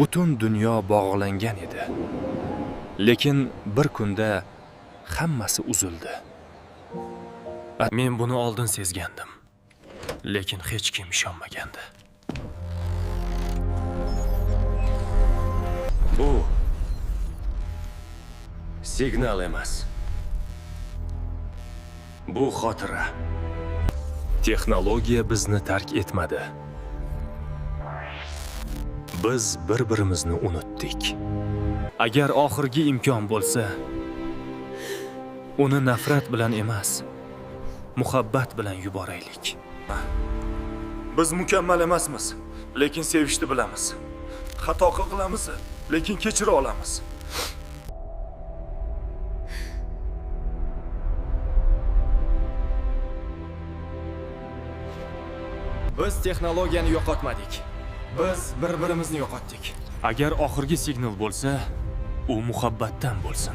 butun dunyo bog'langan edi. Lekin bir kunda hammasi uzildi. Men buni oldin sezgandim. Lekin hech kim ishonmagandi. Bu signal emas. Bu xotira. Texnologiya bizni tark etmadi. Biz bir-birimizni unutdik. Agar oxirgi imkon bo'lsa, uni nafrat bilan emas, muhabbat bilan yuboraylik. Biz mukammal emasmiz, lekin sevishni bilamiz. Xato qilamiz, lekin kechira olamiz. Biz texnologiyani yo'qotmadik. Biz bir-birimizni yo'qotdik. Agar oxirgi signal bo'lsa, u muhabbatdan bo'lsin.